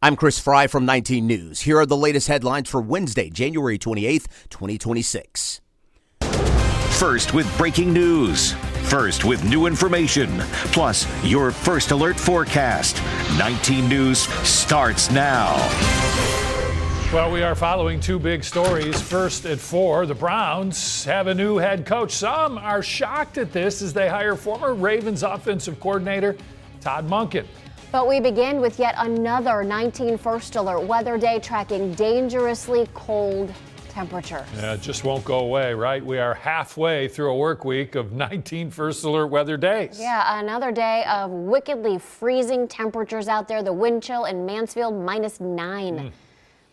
I'm Chris Fry from 19 News. Here are the latest headlines for Wednesday, January 28th, 2026. First with breaking news. First with new information. Plus, your first alert forecast. 19 News starts now. Well, we are following two big stories. First at 4, the Browns have a new head coach. Some are shocked at this as they hire former Ravens offensive coordinator Todd Monken. But we begin with yet another 19 first alert weather day tracking dangerously cold temperatures. Yeah, it just won't go away, right? We are halfway through a work week of 19 first alert weather days. Yeah, another day of wickedly freezing temperatures out there. The wind chill in Mansfield, -9.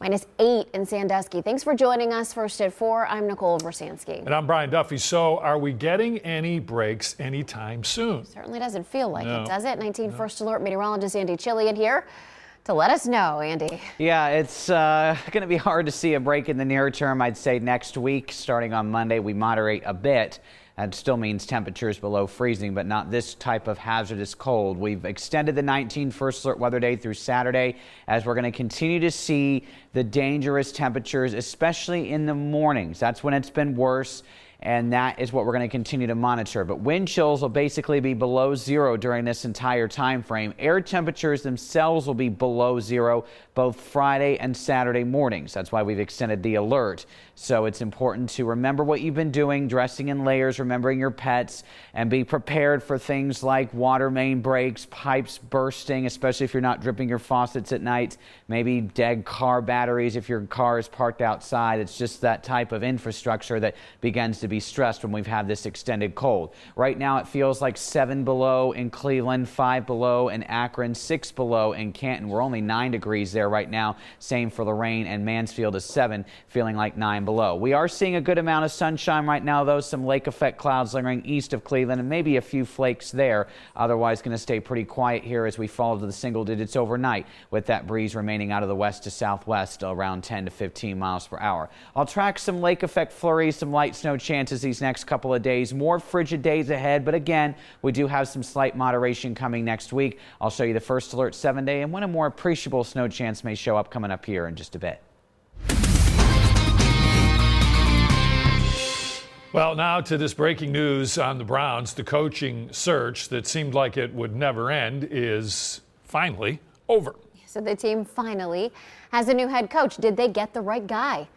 -8 in Sandusky. Thanks for joining us. First at 4, I'm Nicole Versansky. And I'm Brian Duffy. So are we getting any breaks anytime soon? Certainly doesn't feel like it, does it? 19 first alert meteorologist Andy Chillian here to let us know, Andy. Yeah, it's going to be hard to see a break in the near term. I'd say next week, starting on Monday, we moderate a bit. That still means temperatures below freezing, but not this type of hazardous cold. We've extended the 19 first alert weather day through Saturday as we're going to continue to see the dangerous temperatures, especially in the mornings. That's when it's been worse, and that is what we're going to continue to monitor. But wind chills will basically be below 0 during this entire time frame. Air temperatures themselves will be below 0 both Friday and Saturday mornings. That's why we've extended the alert. So it's important to remember what you've been doing, dressing in layers, remembering your pets, and be prepared for things like water main breaks, pipes bursting, especially if you're not dripping your faucets at night, maybe dead car batteries if your car is parked outside. It's just that type of infrastructure that begins to be stressed when we've had this extended cold. Right now it feels like 7 below in Cleveland, 5 below in Akron, 6 below in Canton. We're only 9 degrees there right now. Same for Lorain, and Mansfield is 7, feeling like 9 below. We are seeing a good amount of sunshine right now, though. Some lake effect clouds lingering east of Cleveland and maybe a few flakes there. Otherwise going to stay pretty quiet here as we fall to the single digits overnight, with that breeze remaining out of the west to southwest around 10 to 15 miles per hour. I'll track some lake effect flurries, some light snow chances these next couple of days. More frigid days ahead, but again, we do have some slight moderation coming next week. I'll show you the first alert 7-day and when a more appreciable snow chance may show up coming up here in just a bit. Well, now to this breaking news on the Browns. The coaching search that seemed like it would never end is finally over. So the team finally has a new head coach. Did they get the right guy?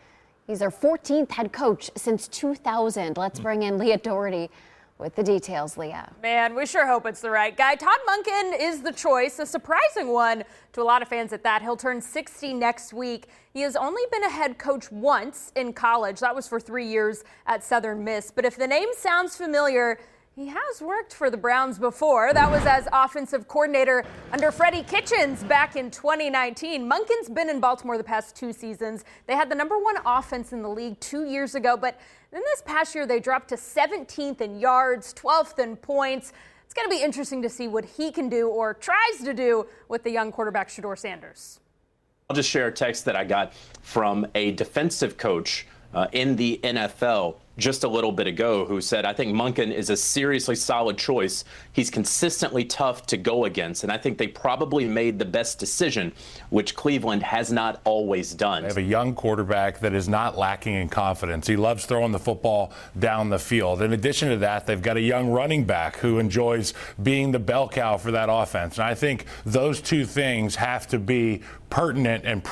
He's their 14th head coach since 2000. Let's bring in Leah Doherty with the details. Leah. Man, we sure hope it's the right guy. Todd Monken is the choice, a surprising one to a lot of fans at that. He'll turn 60 next week. He has only been a head coach once in college. That was for 3 years at Southern Miss. But if the name sounds familiar, he has worked for the Browns before. That was as offensive coordinator under Freddie Kitchens back in 2019. Monken's been in Baltimore the past 2 seasons. They had the #1 offense in the league 2 years ago, but then this past year they dropped to 17th in yards, 12th in points. It's going to be interesting to see what he can do or tries to do with the young quarterback Shedeur Sanders. I'll just share a text that I got from a defensive coach in the NFL just a little bit ago who said, I think Monken is a seriously solid choice. He's consistently tough to go against, and I think they probably made the best decision, which Cleveland has not always done. They have a young quarterback that is not lacking in confidence. He loves throwing the football down the field. In addition to that, they've got a young running back who enjoys being the bell cow for that offense. And I think those two things have to be pertinent and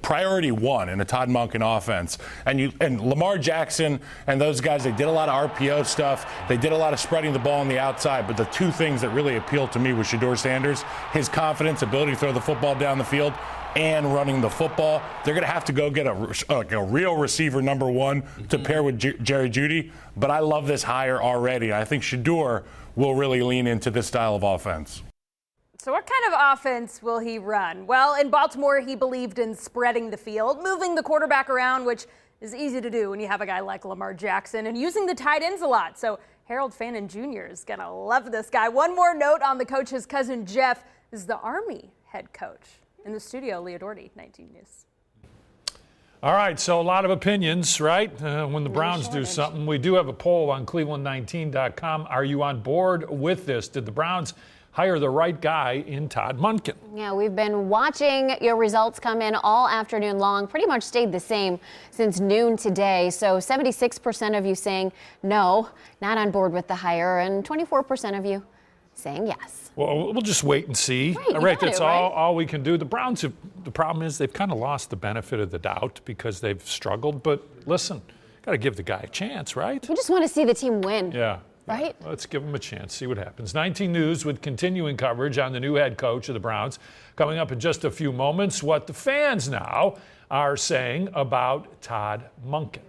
priority one in a Todd Monken offense. And Lamar Jackson and those guys, they did a lot of RPO stuff. They did a lot of spreading the ball on the outside. But the two things that really appealed to me was Shedeur Sanders, his confidence, ability to throw the football down the field, and running the football. They're going to have to go get a real receiver #1 to pair with Jerry Jeudy. But I love this hire already. I think Shedeur will really lean into this style of offense. So what kind of offense will he run? Well, in Baltimore, he believed in spreading the field, moving the quarterback around, which is easy to do when you have a guy like Lamar Jackson, and using the tight ends a lot. So Harold Fannin Jr. is going to love this guy. One more note on the coach's cousin, Jeff, is the Army head coach. In the studio, Leah Doherty, 19 News. All right, so a lot of opinions, right? When the Browns do something. We do have a poll on Cleveland19.com. Are you on board with this? Did the Browns hire the right guy in Todd Monken. Yeah, we've been watching your results come in all afternoon long, pretty much stayed the same since noon today. So 76% of you saying no, not on board with the hire, and 24% of you saying yes. Well, we'll just wait and see. Right, That's all we can do. The Browns have, the problem is they've kind of lost the benefit of the doubt because they've struggled. But listen, got to give the guy a chance, right? We just want to see the team win. Yeah. Right? Let's give him a chance, see what happens. 19 News with continuing coverage on the new head coach of the Browns. Coming up in just a few moments, what the fans now are saying about Todd Monken.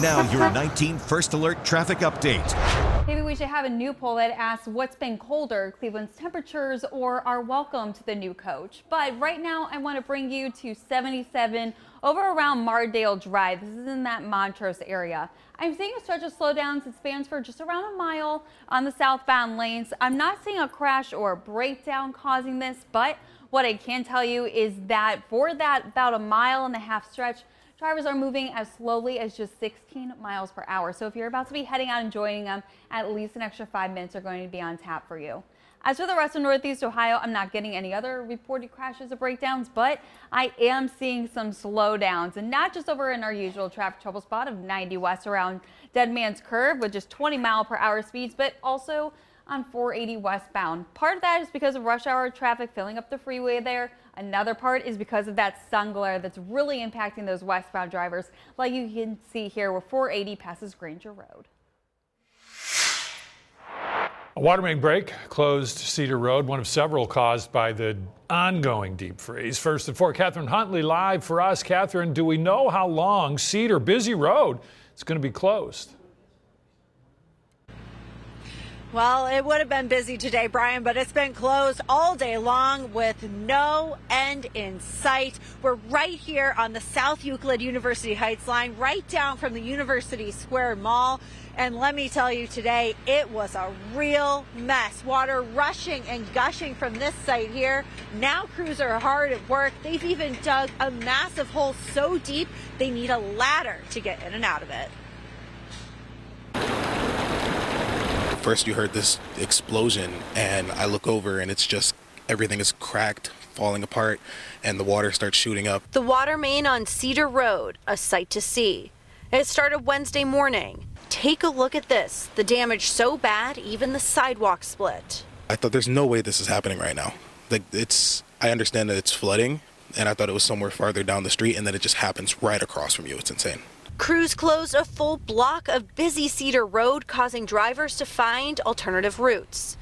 Now your 19 First Alert traffic update. Maybe we should have a new poll that asks what's been colder, Cleveland's temperatures or our welcome to the new coach. But right now I want to bring you to 77 over around Mardale Drive. This is in that Montrose area. I'm seeing a stretch of slowdowns that spans for just around a mile on the southbound lanes. I'm not seeing a crash or a breakdown causing this, but what I can tell you is that for that about a mile and a half stretch, drivers are moving as slowly as just 16 miles per hour. So if you're about to be heading out and joining them, at least an extra 5 minutes are going to be on tap for you. As for the rest of Northeast Ohio, I'm not getting any other reported crashes or breakdowns, but I am seeing some slowdowns, and not just over in our usual traffic trouble spot of 90 West around Dead Man's Curve with just 20 mile per hour speeds, but also on 480 westbound. Part of that is because of rush hour traffic filling up the freeway there. Another part is because of that sun glare that's really impacting those westbound drivers, like you can see here where 480 passes Granger Road. A water main break closed Cedar Road, one of several caused by the ongoing deep freeze. First at 4, Catherine Huntley live for us. Catherine, do we know how long Cedar, busy road, is going to be closed? Well, it would have been busy today, Brian, but it's been closed all day long with no end in sight. We're right here on the South Euclid University Heights line, right down from the University Square Mall. And let me tell you today, it was a real mess. Water rushing and gushing from this site here. Now crews are hard at work. They've even dug a massive hole so deep they need a ladder to get in and out of it. First you heard this explosion and I look over and it's just everything is cracked, falling apart, and the water starts shooting up. The water main on Cedar Road, a sight to see. It started Wednesday morning. Take a look at this. The damage so bad, even the sidewalk split. I thought there's no way this is happening right now. I understand that it's flooding, and I thought it was somewhere farther down the street, and then it just happens right across from you. It's insane. Crews closed a full block of busy Cedar Road, causing drivers to find alternative routes.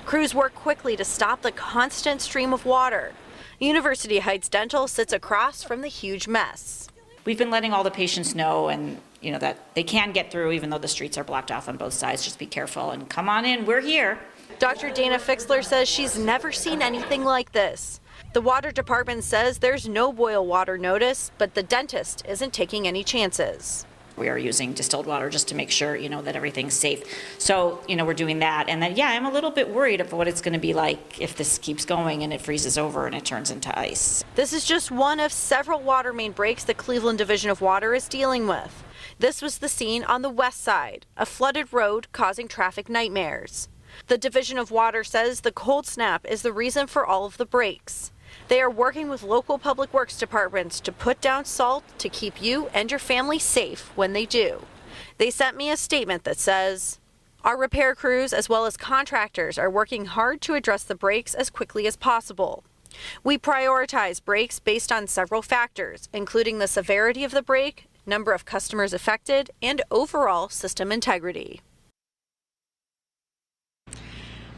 Crews work quickly to stop the constant stream of water. University Heights Dental sits across from the huge mess. We've been letting all the patients know, and that they can get through even though the streets are blocked off on both sides. Just be careful and come on in. We're here. Dr. Dana Fixler says she's never seen anything like this. The water department says there's no boil water notice, but the dentist isn't taking any chances. We are using distilled water just to make sure, that everything's safe. So, we're doing that. And then, I'm a little bit worried of what it's going to be like if this keeps going and it freezes over and it turns into ice. This is just one of several water main breaks the Cleveland Division of Water is dealing with. This was the scene on the west side, a flooded road causing traffic nightmares. The Division of Water says the cold snap is the reason for all of the breaks. They are working with local public works departments to put down salt to keep you and your family safe when they do. They sent me a statement that says, our repair crews as well as contractors are working hard to address the breaks as quickly as possible. We prioritize breaks based on several factors, including the severity of the break, number of customers affected, and overall system integrity.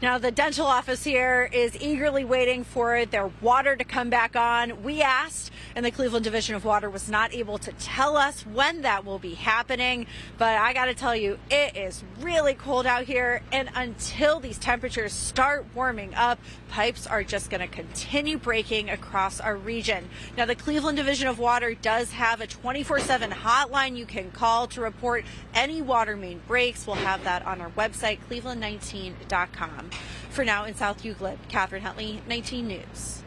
Now, the dental office here is eagerly waiting for their water to come back on. We asked, and the Cleveland Division of Water was not able to tell us when that will be happening. But I got to tell you, it is really cold out here. And until these temperatures start warming up, pipes are just going to continue breaking across our region. Now, the Cleveland Division of Water does have a 24/7 hotline you can call to report any water main breaks. We'll have that on our website, cleveland19.com. For now, in South Euclid, Catherine Huntley, 19 News.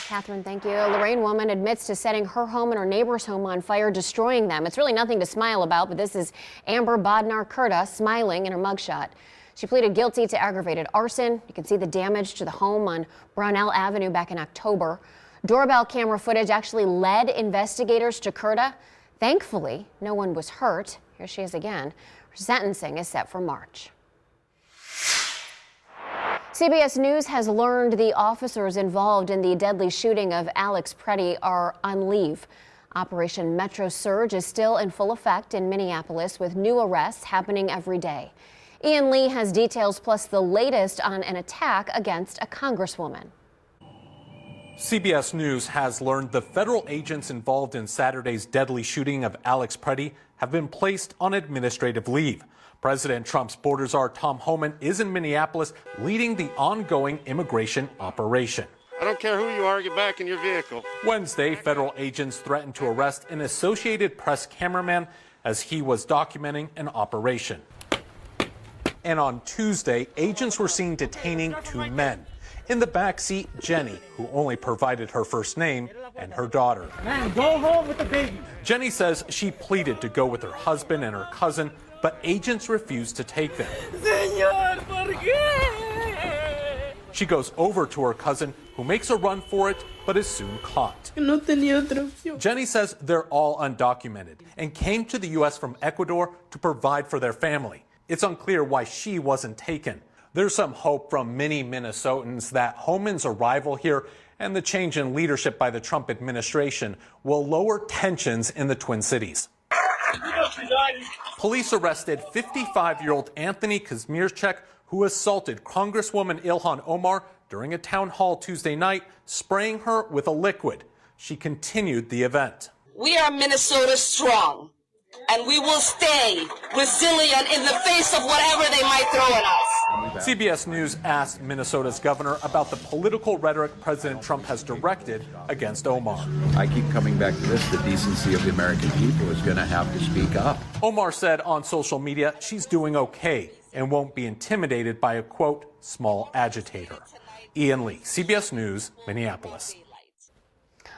Catherine, thank you. A Lorain woman admits to setting her home and her neighbor's home on fire, destroying them. It's really nothing to smile about, but this is Amber Bodnar-Curta smiling in her mugshot. She pleaded guilty to aggravated arson. You can see the damage to the home on Brownell Avenue back in October. Doorbell camera footage actually led investigators to Curta. Thankfully, no one was hurt. Here she is again. Her sentencing is set for March. CBS News has learned the officers involved in the deadly shooting of Alex Preddy are on leave. Operation Metro Surge is still in full effect in Minneapolis, with new arrests happening every day. Ian Lee has details, plus the latest on an attack against a congresswoman. CBS News has learned the federal agents involved in Saturday's deadly shooting of Alex Preddy have been placed on administrative leave. President Trump's border czar Tom Homan is in Minneapolis leading the ongoing immigration operation. I don't care who you are, get back in your vehicle. Wednesday, federal agents threatened to arrest an Associated Press cameraman as he was documenting an operation. And on Tuesday, agents were seen detaining two men. In the backseat, Jenny, who only provided her first name, and her daughter. Man, go home with the baby. Jenny says she pleaded to go with her husband and her cousin, but agents refused to take them. Señor, ¿por qué? She goes over to her cousin, who makes a run for it, but is soon caught. No tenía otra opción. Jenny says they're all undocumented and came to the U.S. from Ecuador to provide for their family. It's unclear why she wasn't taken. There's some hope from many Minnesotans that Homan's arrival here and the change in leadership by the Trump administration will lower tensions in the Twin Cities. Police arrested 55-year-old Anthony Kazmierczak, who assaulted Congresswoman Ilhan Omar during a town hall Tuesday night, spraying her with a liquid. She continued the event. We are Minnesota strong, and we will stay resilient in the face of whatever they might throw at us. CBS News asked Minnesota's governor about the political rhetoric President Trump has directed against Omar. I keep coming back to this. The decency of the American people is going to have to speak up. Omar said on social media she's doing okay and won't be intimidated by a, quote, small agitator. Ian Lee, CBS News, Minneapolis.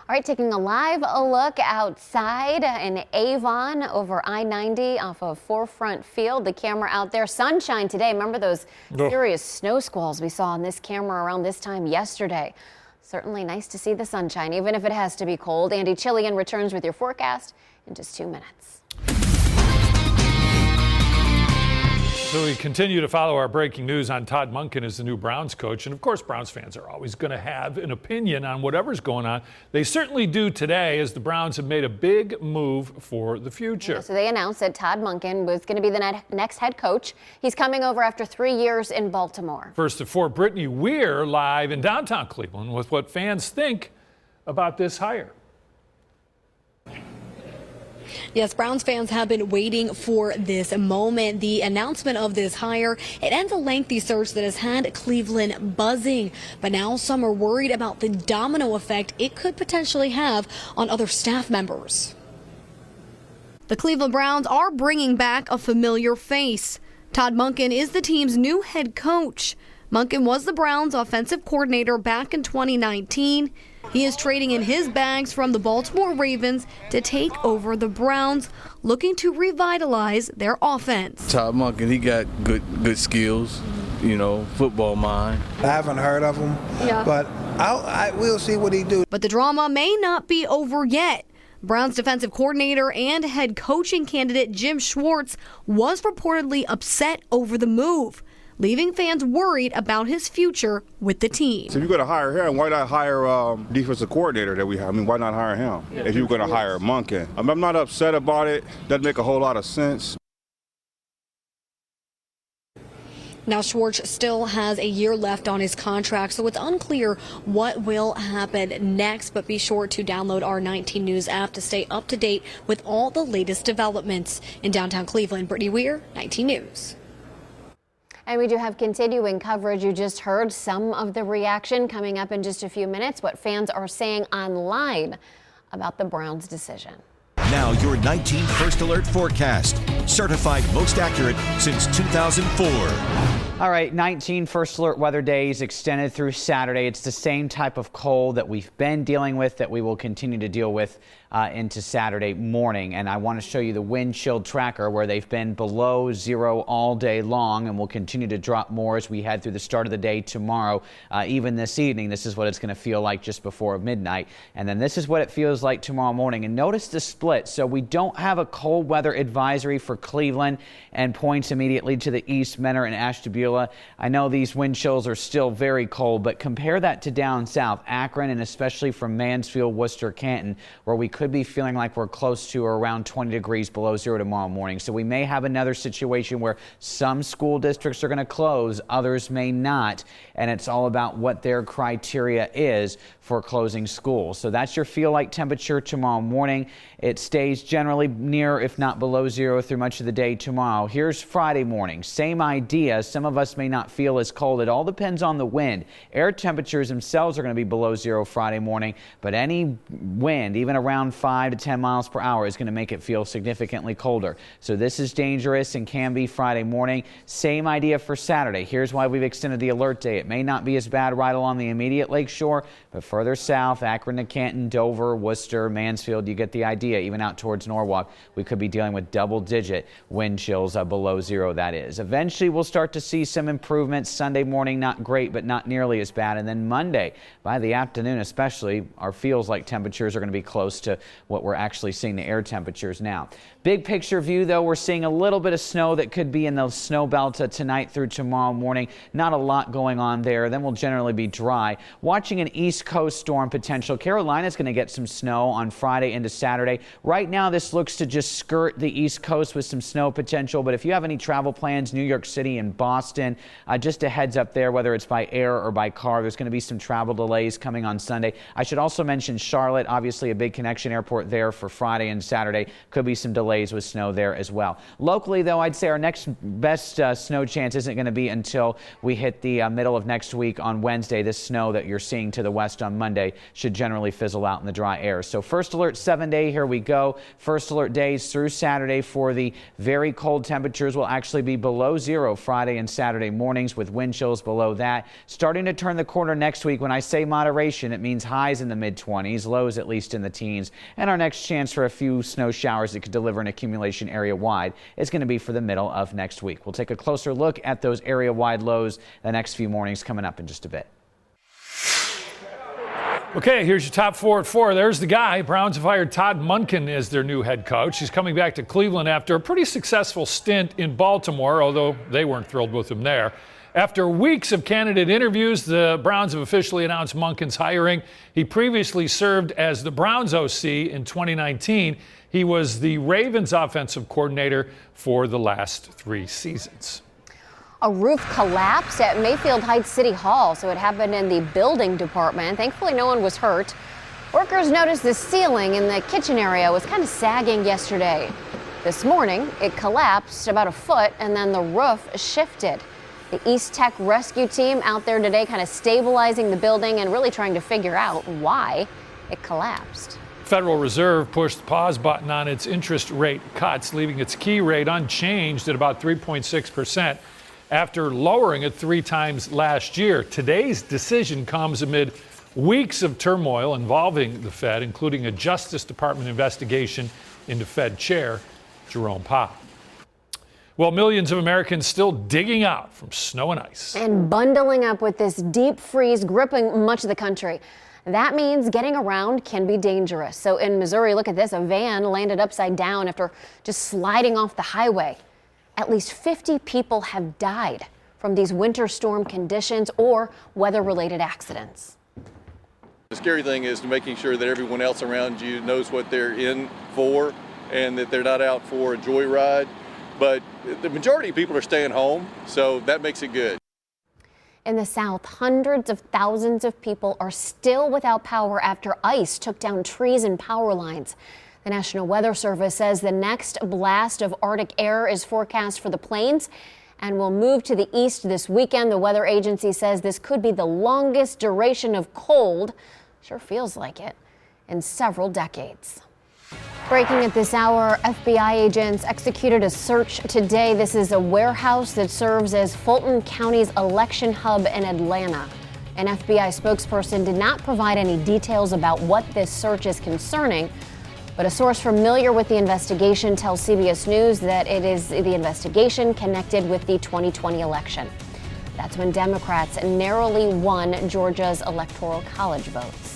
All right, taking a live look outside in Avon over I-90 off of Forefront Field. The camera out there, sunshine today. Remember those serious snow squalls we saw on this camera around this time yesterday. Certainly nice to see the sunshine, even if it has to be cold. Andy Chillian returns with your forecast in just 2 minutes. So we continue to follow our breaking news on Todd Monken as the new Browns coach. And of course, Browns fans are always going to have an opinion on whatever's going on. They certainly do today, as the Browns have made a big move for the future. Yeah, so they announced that Todd Monken was going to be the next head coach. He's coming over after 3 years in Baltimore. First at 4, Brittany Weir live in downtown Cleveland with what fans think about this hire. Yes, Browns fans have been waiting for this moment. The announcement of this hire, it ends a lengthy search that has had Cleveland buzzing. But now some are worried about the domino effect it could potentially have on other staff members. The Cleveland Browns are bringing back a familiar face. Todd Monken is the team's new head coach. Monken was the Browns' offensive coordinator back in 2019. He is trading in his bags from the Baltimore Ravens to take over the Browns, looking to revitalize their offense. Todd Monken, he got good skills, football mind. I haven't heard of him, but I will see what he do. But the drama may not be over yet. Browns defensive coordinator and head coaching candidate Jim Schwartz was reportedly upset over the move, leaving fans worried about his future with the team. So if you're going to hire him, why not hire defensive coordinator that we have? I mean, why not hire him if you're going to hire Monken? I'm not upset about it. Doesn't make a whole lot of sense. Now, Schwartz still has a year left on his contract, so it's unclear what will happen next. But be sure to download our 19 News app to stay up to date with all the latest developments. In downtown Cleveland, Brittany Weir, 19 News. And we do have continuing coverage. You just heard some of the reaction coming up in just a few minutes, what fans are saying online about the Browns' decision. Now your 19 First Alert forecast. Certified most accurate since 2004. All right, 19 first alert weather days extended through Saturday. It's the same type of cold that we've been dealing with, that we will continue to deal with into Saturday morning. And I want to show you the wind chill tracker, where they've been below zero all day long and will continue to drop more as we head through the start of the day tomorrow. Even this evening, this is what it's going to feel like just before midnight. And then this is what it feels like tomorrow morning. And notice the split. So we don't have a cold weather advisory for Cleveland and points immediately to the east, Mentor and Ashtabula. I know these wind chills are still very cold, but compare that to down south, Akron, and especially from Mansfield, Worcester, Canton, where we could be feeling like we're close to or around 20 degrees below zero tomorrow morning. So we may have another situation where some school districts are going to close, others may not, and it's all about what their criteria is for closing schools. So that's your feel like temperature tomorrow morning. It stays generally near, if not below zero, through much of the day tomorrow. Here's Friday morning. Same idea. Some of us may not feel as cold. It all depends on the wind. Air temperatures themselves are going to be below zero Friday morning, but any wind, even around 5 to 10 miles per hour, is going to make it feel significantly colder. So this is dangerous and can be Friday morning. Same idea for Saturday. Here's why we've extended the alert day. It may not be as bad right along the immediate lakeshore, but further south, Akron to Canton, Dover, Worcester, Mansfield, you get the idea. Even out towards Norwalk, we could be dealing with double-digit wind chills below zero, that is. Eventually, we'll start to see some improvements. Sunday morning, not great, but not nearly as bad. And then Monday, by the afternoon especially, our feels like temperatures are going to be close to what we're actually seeing the air temperatures now. Big picture view, though, we're seeing a little bit of snow that could be in the snow belt tonight through tomorrow morning. Not a lot going on there. Then we'll generally be dry. Watching an East Coast storm potential. Carolina's going to get some snow on Friday into Saturday. Right now, this looks to just skirt the East Coast with some snow potential. But if you have any travel plans, New York City and Boston, just a heads up there, whether it's by air or by car, there's going to be some travel delays coming on Sunday. I should also mention Charlotte, obviously a big connection airport there for Friday and Saturday. Could be some delays with snow there as well. Locally, though, I'd say our next best snow chance isn't going to be until we hit the middle of next week on Wednesday. This snow that you're seeing to the west on Monday should generally fizzle out in the dry air. So first alert 7-day, here we go. First alert days through Saturday for the very cold temperatures will actually be below zero Friday and Saturday mornings, with wind chills below that. Starting to turn the corner next week. When I say moderation, it means highs in the mid-20s, lows at least in the teens. And our next chance for a few snow showers that could deliver an accumulation area-wide is going to be for the middle of next week. We'll take a closer look at those area-wide lows the next few mornings coming up in just a bit. Okay, here's your top four at 4. There's the guy. Browns have hired Todd Monken as their new head coach. He's coming back to Cleveland after a pretty successful stint in Baltimore, although they weren't thrilled with him there. After weeks of candidate interviews, the Browns have officially announced Monken's hiring. He previously served as the Browns OC in 2019. He was the Ravens offensive coordinator for the last 3 seasons. A roof collapsed at Mayfield Heights City Hall, so it happened in the building department. Thankfully, no one was hurt. Workers noticed the ceiling in the kitchen area was kind of sagging yesterday. This morning, it collapsed about a foot, and then the roof shifted. The East Tech rescue team out there today kind of stabilizing the building and really trying to figure out why it collapsed. Federal Reserve pushed the pause button on its interest rate cuts, leaving its key rate unchanged at about 3.6%. After lowering it 3 times last year. Today's decision comes amid weeks of turmoil involving the Fed, including a Justice Department investigation into Fed Chair Jerome Powell. Well, millions of Americans still digging out from snow and ice. And bundling up with this deep freeze gripping much of the country. That means getting around can be dangerous. So in Missouri, look at this, a van landed upside down after just sliding off the highway. At least 50 people have died from these winter storm conditions or weather-related accidents. The scary thing is making sure that everyone else around you knows what they're in for and that they're not out for a joyride. But the majority of people are staying home, so that makes it good. In the South, hundreds of thousands of people are still without power after ice took down trees and power lines. The National Weather Service says the next blast of Arctic air is forecast for the plains and will move to the east this weekend. The weather agency says this could be the longest duration of cold, sure feels like it, in several decades. Breaking at this hour, FBI agents executed a search today. This is a warehouse that serves as Fulton County's election hub in Atlanta. An FBI spokesperson did not provide any details about what this search is concerning, but a source familiar with the investigation tells CBS News that it is the investigation connected with the 2020 election. That's when Democrats narrowly won Georgia's Electoral College votes.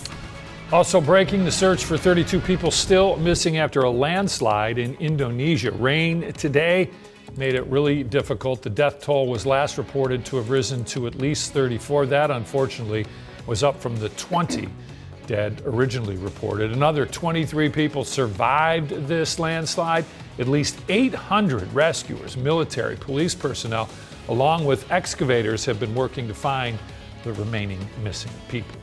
Also breaking, the search for 32 people still missing after a landslide in Indonesia. Rain today made it really difficult. The death toll was last reported to have risen to at least 34. That, unfortunately, was up from the 20 dead originally reported. Another 23 people survived this landslide. At least 800 rescuers, military, police personnel, along with excavators have been working to find the remaining missing people.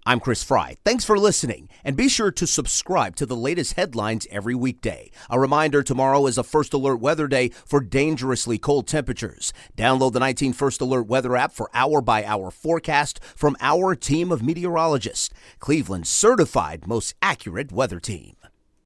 I'm Chris Fry. Thanks for listening, and be sure to subscribe to the latest headlines every weekday. A reminder, tomorrow is a First Alert weather day for dangerously cold temperatures. Download the 19 First Alert weather app for hour-by-hour forecast from our team of meteorologists, Cleveland's certified most accurate weather team.